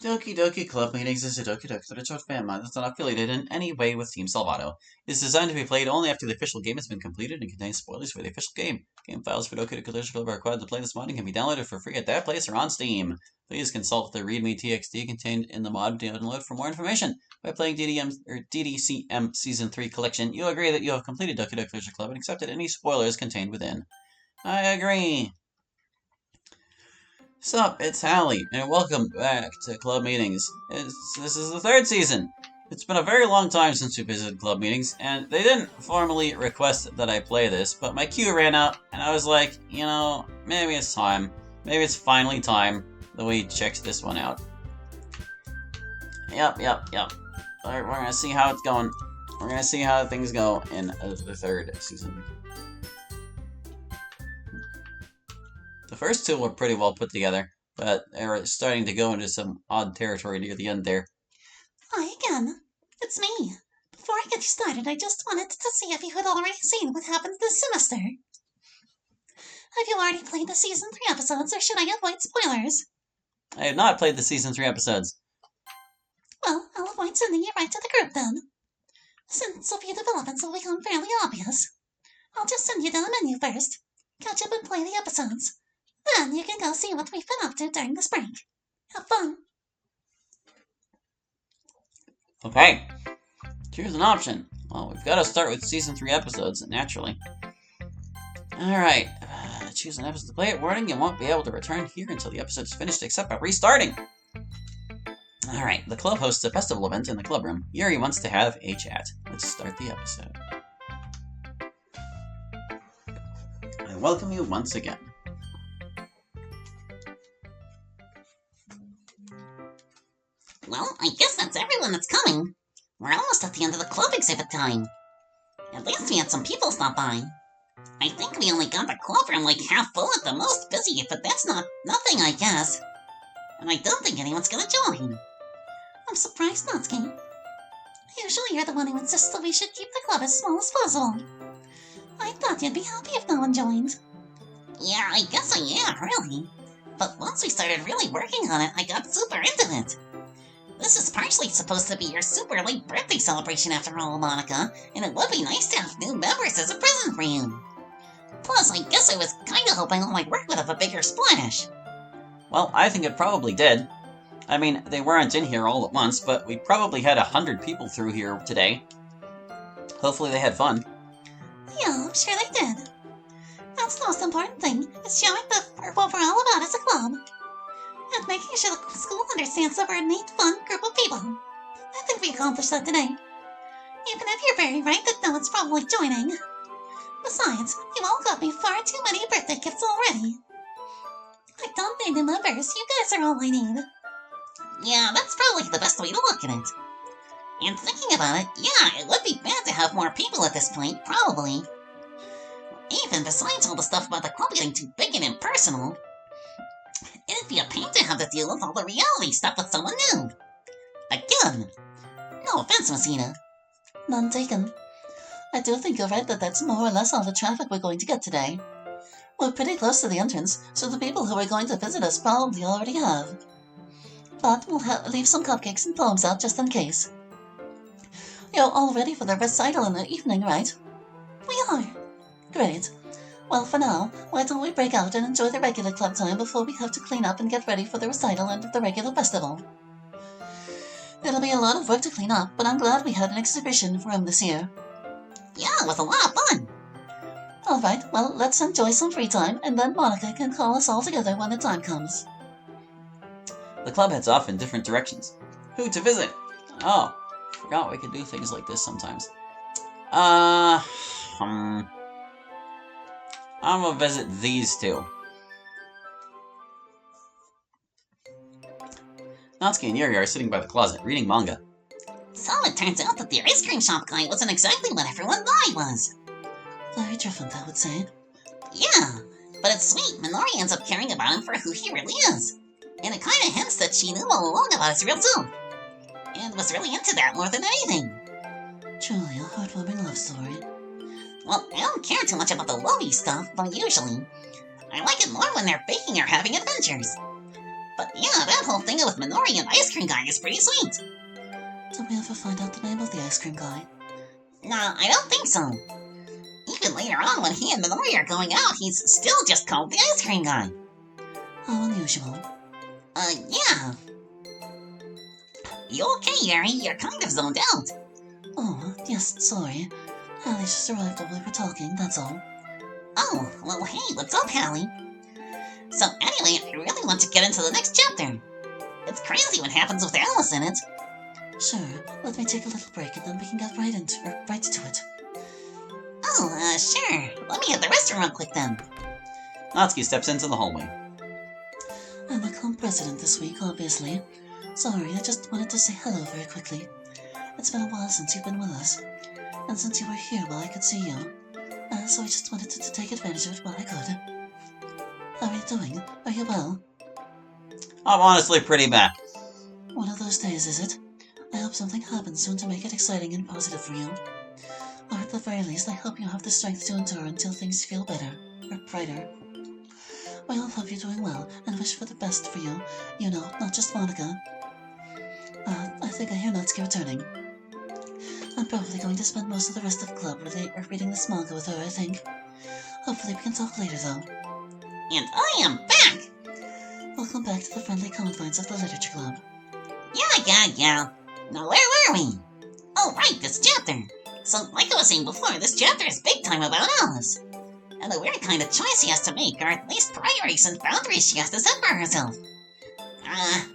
Doki Doki Club Meetings is a Doki Doki Literature fan mod that's not affiliated in any way with Team Salvato. It is designed to be played only after the official game has been completed and contains spoilers for the official game. Game files for Doki Doki Literature Club are required to play this mod and can be downloaded for free at that place or on Steam. Please consult the README TXT contained in the mod to download for more information. By playing DDCM Season 3 Collection, you agree that you have completed Doki Doki Literature Club and accepted any spoilers contained within. I agree. Sup, it's Hallie, and welcome back to Club Meetings. This is the third season. It's been a very long time since we visited Club Meetings, and they didn't formally request that I play this, but my queue ran out, and I was like, you know, maybe it's time. Maybe it's finally time that we check this one out. Yep. We're gonna see how it's going. We're gonna see how things go in the third season. The first two were pretty well put together, but they were starting to go into some odd territory near the end there. Hi again. It's me. Before I get started, I just wanted to see if you had already seen what happened this semester. Have you already played the Season 3 episodes, or should I avoid spoilers? I have not played the Season 3 episodes. Well, I'll avoid sending you right to the group then. Since a few developments will become fairly obvious, I'll just send you to the menu first. Catch up and play the episodes. Then you can go see what we've been up to during this break. Have fun. Okay. Choose an option. Well, we've got to start with Season 3 episodes, naturally. Alright. Choose an episode to play it. Warning, you won't be able to return here until the episode is finished, except by restarting. Alright, the club hosts a festival event in the club room. Yuri wants to have a chat. Let's start the episode. I welcome you once again. Well, I guess that's everyone that's coming. We're almost at the end of the club exhibit time. At least we had some people stop by. I think we only got the club room like half full at the most busy, but that's nothing, I guess. And I don't think anyone's gonna join. I'm surprised, Natsuki. Usually you're the one who insists that we should keep the club as small as possible. I thought you'd be happy if no one joined. Yeah, I guess I am, really. But once we started really working on it, I got super into it. This is partially supposed to be your super late birthday celebration after all, Monica, and it would be nice to have new members as a present for you. Plus, I guess I was kinda hoping all my work would have a bigger splash. Well, I think it probably did. I mean, they weren't in here all at once, but we probably had 100 people through here today. Hopefully they had fun. Yeah, I'm sure they did. That's the most important thing, is showing what we're all about as a club. And making sure the school understands that we're a neat, fun group of people. I think we accomplished that today. Even if you're very right that no one's probably joining. Besides, you all got me far too many birthday gifts already. I don't need new members, you guys are all I need. Yeah, that's probably the best way to look at it. And thinking about it, yeah, it would be bad to have more people at this point, probably. Even besides all the stuff about the club getting too big and impersonal, it'd be a pain to have to deal with all the reality stuff with someone new. Again. No offense, Messina. None taken. I do think you're right that that's more or less all the traffic we're going to get today. We're pretty close to the entrance, so the people who are going to visit us probably already have. But we'll leave some cupcakes and poems out just in case. You're all ready for the recital in the evening, right? We are. Great. Well, for now, why don't we break out and enjoy the regular club time before we have to clean up and get ready for the recital and the regular festival. It'll be a lot of work to clean up, but I'm glad we had an exhibition room this year. Yeah, it was a lot of fun. Alright, well, let's enjoy some free time, and then Monica can call us all together when the time comes. The club heads off in different directions. Who to visit? Oh, forgot we could do things like this sometimes. I'm gonna visit these two. Natsuki and Yuri are sitting by the closet, reading manga. So it turns out that the ice cream shop guy wasn't exactly what everyone thought he was. Very different, I would say. Yeah, but it's sweet. Minori ends up caring about him for who he really is. And it kinda hints that she knew all along about his real self. And was really into that more than anything. Truly a heartwarming love story. Well, I don't care too much about the lovey stuff, but usually. I like it more when they're baking or having adventures. But yeah, that whole thing with Minori and Ice Cream Guy is pretty sweet. Did we ever find out the name of the ice cream guy? Nah, I don't think so. Even later on when he and Minori are going out, he's still just called the Ice Cream Guy. How unusual. Yeah. You okay, Yuri? You're kind of zoned out. Oh, yes, sorry. Hallie just arrived while we were talking, that's all. Oh, well, hey, what's up, Hallie? So, anyway, I really want to get into the next chapter. It's crazy what happens with Alice in it. Sure, let me take a little break and then we can get right to it. Oh, sure. Let me hit the restroom real quick then. Natsuki steps into the hallway. I'm the club president this week, obviously. Sorry, I just wanted to say hello very quickly. It's been a while since you've been with us, and since you were here while I could see you, so I just wanted to take advantage of it while I could. How are you doing? Are you well? I'm honestly pretty bad. One of those days, is it? I hope something happens soon to make it exciting and positive for you. Or at the very least, I hope you have the strength to endure until things feel better, or brighter. We all hope you're doing well, and wish for the best for you. You know, not just Monica. I think I hear Natsuki returning. I'm probably going to spend most of the rest of club reading this manga with her, I think. Hopefully we can talk later, though. And I am back! Welcome back to the friendly confines of the literature club. Yeah. Now where were we? Oh, right, this chapter. So, like I was saying before, this chapter is big time about Alice. And the weird kind of choice she has to make, or at least priorities and boundaries she has to set for herself.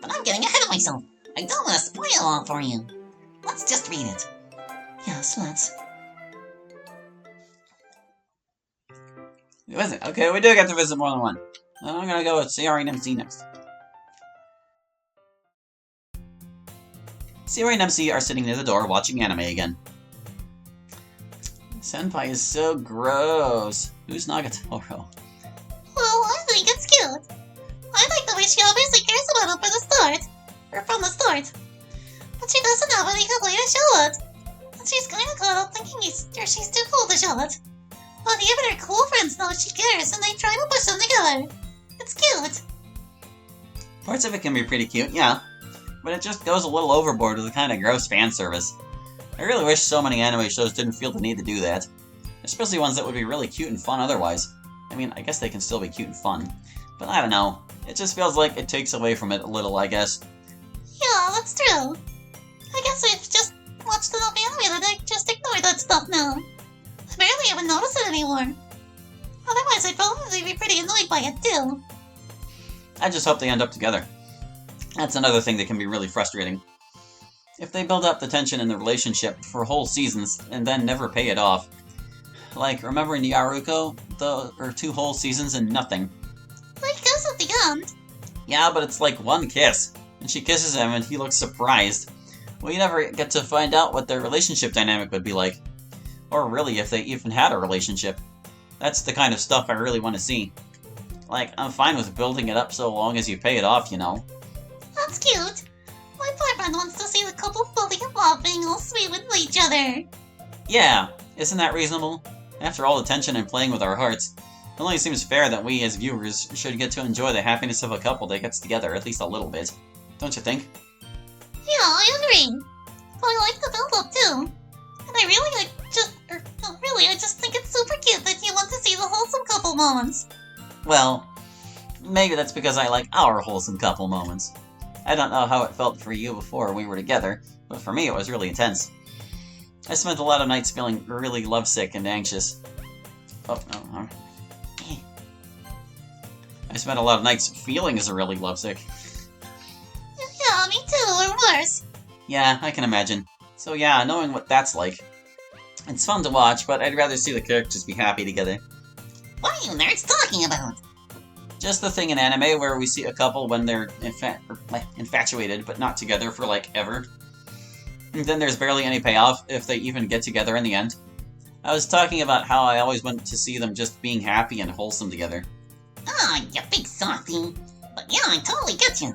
But I'm getting ahead of myself. I don't want to spoil all for you. Let's just read it. Yes, let's. Visit. Okay, we do get to visit more than one. I'm gonna go with CRE and MC next. CRE and MC are sitting near the door watching anime again. Senpai is so gross. Who's Nagatoro? Well, I think it's cute. I like the way she obviously cares about him from the start. But she doesn't have any complaint to show it. And she's kind of caught up thinking she's too cool to show it. But even her cool friends know she cares, and they try to push them together. It's cute. Parts of it can be pretty cute, yeah. But it just goes a little overboard with the kind of gross fan service. I really wish so many anime shows didn't feel the need to do that. Especially ones that would be really cute and fun otherwise. I mean, I guess they can still be cute and fun. But I don't know. It just feels like it takes away from it a little, I guess. Yeah, that's true. I guess we've just watched enough anime that I just ignore that stuff now. I barely even notice it anymore. Otherwise, I'd probably be pretty annoyed by it too. I just hope they end up together. That's another thing that can be really frustrating. If they build up the tension in the relationship for whole seasons and then never pay it off. Like, remember in Yaruko? Or 2 whole seasons and nothing. Like kiss at the end. Yeah, but it's like one kiss. And she kisses him and he looks surprised. We never get to find out what their relationship dynamic would be like. Or really, if they even had a relationship. That's the kind of stuff I really want to see. Like, I'm fine with building it up so long as you pay it off, you know. That's cute. My boyfriend wants to see the couple falling in love being all sweet with each other. Yeah, isn't that reasonable? After all the tension and playing with our hearts, it only seems fair that we as viewers should get to enjoy the happiness of a couple that gets together at least a little bit. Don't you think? Yeah, I agree. But I like the build-up too. And I just think it's super cute that you want to see the wholesome couple moments. Well, maybe that's because I like our wholesome couple moments. I don't know how it felt for you before we were together, but for me it was really intense. I spent a lot of nights feeling really lovesick and anxious. Oh, no. I spent a lot of nights feeling really lovesick. Yeah, me too, or worse. Yeah, I can imagine. So yeah, knowing what that's like. It's fun to watch, but I'd rather see the characters be happy together. What are you nerds talking about? Just the thing in anime where we see a couple when they're infatuated, but not together for, like, ever. And then there's barely any payoff if they even get together in the end. I was talking about how I always want to see them just being happy and wholesome together. Ah, you big softy. But yeah, I totally get you.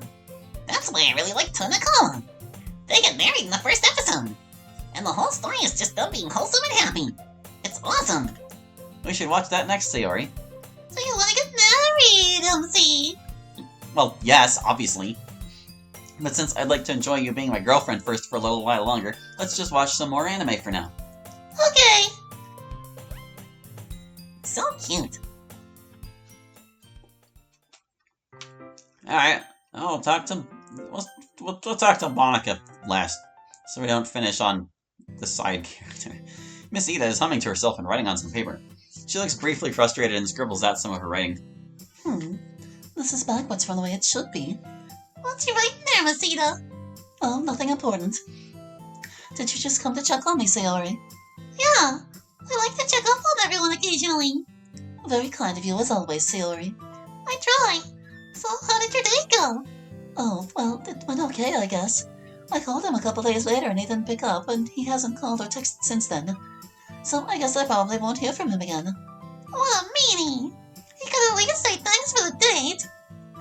That's why I really like Tanakawa. They get married in the first episode. And the whole story is just them being wholesome and happy. It's awesome. We should watch that next, Sayori. So you want to get married, MC? Well, yes, obviously. But since I'd like to enjoy you being my girlfriend first for a little while longer, let's just watch some more anime for now. Okay! So cute. Alright, we'll talk to Monica last, so we don't finish on the side character. Miss Ida is humming to herself and writing on some paper. She looks briefly frustrated and scribbles out some of her writing. This is backwards from the way it should be. What's you writing there, Miss Ida? Oh, nothing important. Did you just come to check on me, Sayori? Yeah, I like to check up on everyone occasionally. Very kind of you, as always, Sayori. I try. So, how did your day go? Oh, well, it went okay, I guess. I called him a couple days later and he didn't pick up, and he hasn't called or texted since then. So I guess I probably won't hear from him again. What a meanie! You could at least say thanks for the date.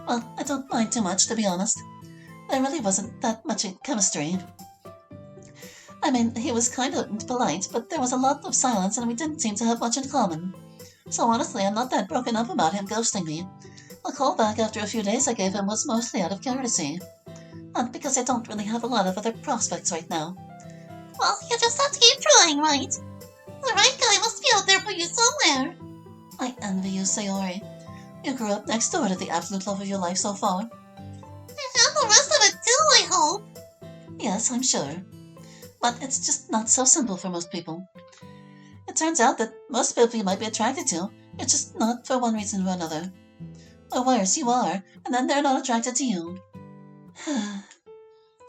Well, I don't mind too much, to be honest. There really wasn't that much chemistry. I mean, he was kind and polite, but there was a lot of silence and we didn't seem to have much in common. So honestly, I'm not that broken up about him ghosting me. The call back after a few days I gave him was mostly out of courtesy. Not because I don't really have a lot of other prospects right now. Well, you just have to keep trying, right? The right guy must be out there for you somewhere. I envy you, Sayori. You grew up next door to the absolute love of your life so far. And the rest of it too, I hope. Yes, I'm sure. But it's just not so simple for most people. It turns out that most people you might be attracted to, you're just not for one reason or another. Or worse, you are, and then they're not attracted to you.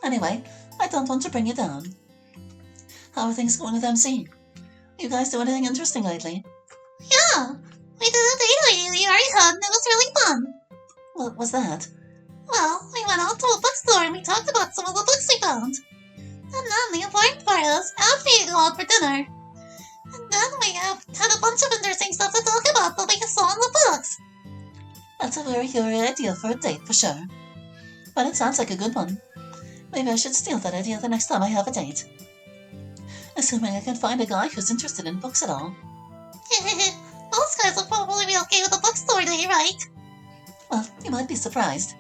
Anyway, I don't want to bring you down. How are things going with MC? You guys do anything interesting lately? Yeah, we did a date we already had, and it was really fun. What was that? Well, we went out to a bookstore and we talked about some of the books we found. And then the important part is, after you go out for dinner. And then we had a bunch of interesting stuff to talk about that we saw in the books. That's a very good idea for a date, for sure. But it sounds like a good one. Maybe I should steal that idea the next time I have a date. Assuming I can find a guy who's interested in books at all. Most guys will probably be okay with a bookstore day, right? Well, you might be surprised.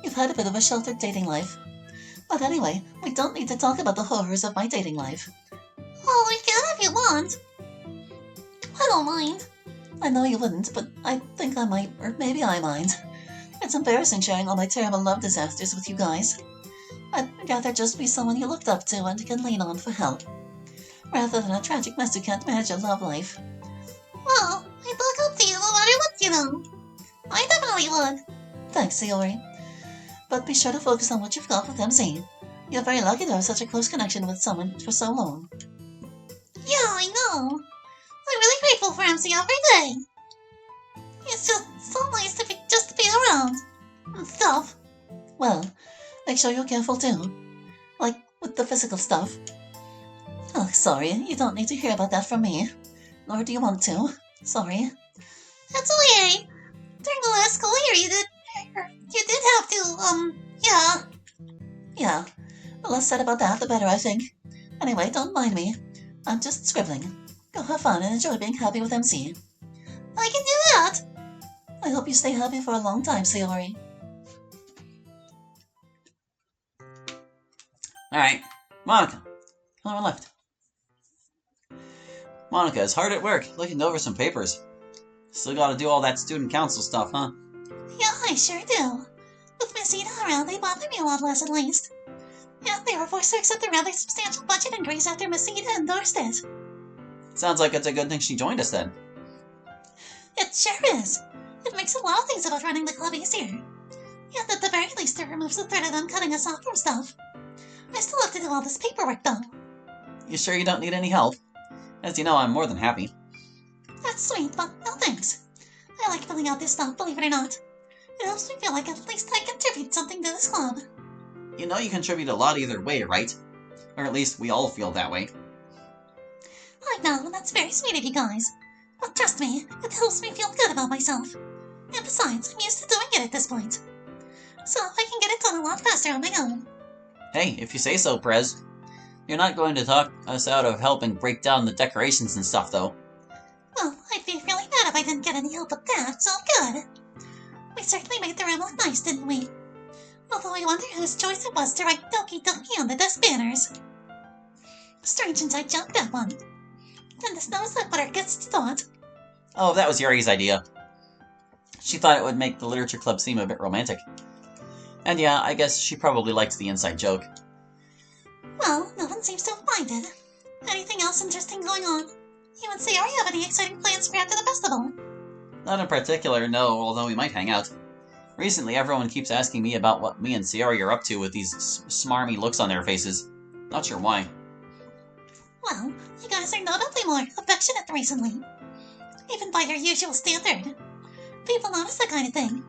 You've had a bit of a sheltered dating life. But anyway, we don't need to talk about the horrors of my dating life. Well, we can if you want. I don't mind. I know you wouldn't, but I think I might, or maybe I mind. It's embarrassing sharing all my terrible love disasters with you guys. I'd rather just be someone you looked up to and can lean on for help, rather than a tragic mess who can't manage a love life. Well, I'd look up to you no matter what you know. I definitely would. Thanks, Sayori. But be sure to focus on what you've got with MC. You're very lucky to have such a close connection with someone for so long. Yeah, I know. I'm really grateful for MC every day. It's just so nice to be around and stuff. Well, make sure you're careful too. Like with the physical stuff. Oh, sorry, you don't need to hear about that from me. Nor do you want to. Sorry. That's okay. During the last school year, you did have to, yeah. Yeah, the less said about that, the better, I think. Anyway, don't mind me. I'm just scribbling. Go have fun and enjoy being happy with MC. I can do that. I hope you stay happy for a long time, Sayori. Alright, Monica, come on left. Monica is hard at work, looking over some papers. Still gotta do all that student council stuff, huh? Yeah, I sure do. With Miss Ida around, they bother me a lot less at least. Yeah, they were forced to accept a rather substantial budget increase after Miss Ida endorsed it. Sounds like it's a good thing she joined us then. It sure is. It makes a lot of things about running the club easier. And at the very least, it removes the threat of them cutting us off from stuff. I still have to do all this paperwork, though. You sure you don't need any help? As you know, I'm more than happy. That's sweet, but no thanks. I like filling out this stuff, believe it or not. It helps me feel like at least I contribute something to this club. You know you contribute a lot either way, right? Or at least we all feel that way. I know, and that's very sweet of you guys. But trust me, it helps me feel good about myself. And besides, I'm used to doing it at this point. So I can get it done a lot faster on my own. Hey, if you say so, Prez. You're not going to talk us out of helping break down the decorations and stuff, though. Well, I'd be really mad if I didn't get any help with that, so good. We certainly made the room look nice, didn't we? I wonder whose choice it was to write Doki Doki on the desk banners. Strange inside joke, that one. Goodness knows what our guests thought. Oh, that was Yuri's idea. She thought it would make the literature club seem a bit romantic. And yeah, I guess she probably liked the inside joke. Well, no one seems to have minded. Anything else interesting going on? You and Sayori have any exciting plans for after the festival? Not in particular, no, although we might hang out. Recently, everyone keeps asking me about what me and Sayori are up to with these smarmy looks on their faces. Not sure why. Well, you guys are notably more affectionate recently. Even by your usual standard. People notice that kind of thing.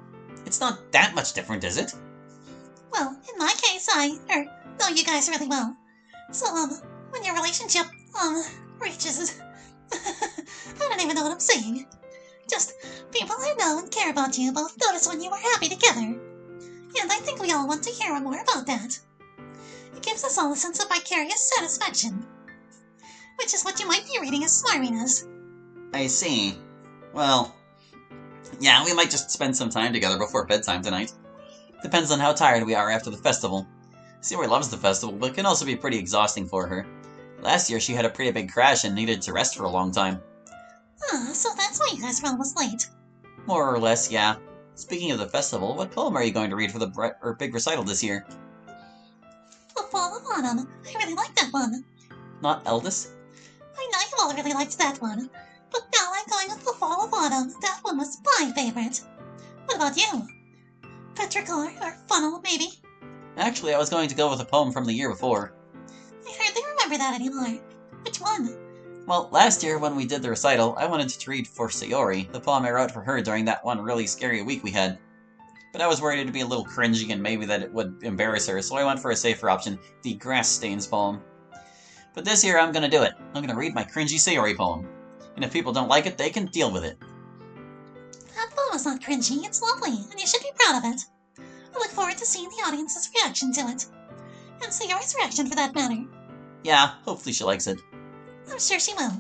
It's not that much different, is it? Well, in my case, I know you guys really well. So, when your relationship, reaches... I don't even know what I'm saying. Just, people who know and care about you both notice when you are happy together. And I think we all want to hear more about that. It gives us all a sense of vicarious satisfaction. Which is what you might be reading as smarminess. I see. Well, yeah, we might just spend some time together before bedtime tonight. Depends on how tired we are after the festival. Sayori loves the festival, but it can also be pretty exhausting for her. Last year she had a pretty big crash and needed to rest for a long time. Ah, so that's why you guys were almost late. More or less, yeah. Speaking of the festival, what poem are you going to read for the big recital this year? The Fall of Autumn. I really like that one. Not Eldest? I know you all really liked that one. But now I'm going with The Fall of Autumn. That one was my favorite. What about you? Petrichor or Funnel, maybe? Actually, I was going to go with a poem from the year before. I hardly remember that anymore. Which one? Well, last year when we did the recital, I wanted to read for Sayori, the poem I wrote for her during that one really scary week we had. But I was worried it'd be a little cringy and maybe that it would embarrass her, so I went for a safer option, the Grass Stains poem. But this year I'm gonna do it. I'm gonna read my cringy Sayori poem. And if people don't like it, they can deal with it. That poem was not cringy. It's lovely, and you should be proud of it. I look forward to seeing the audience's reaction to it. And Sayori's reaction, for that matter. Yeah, hopefully she likes it. I'm sure she will.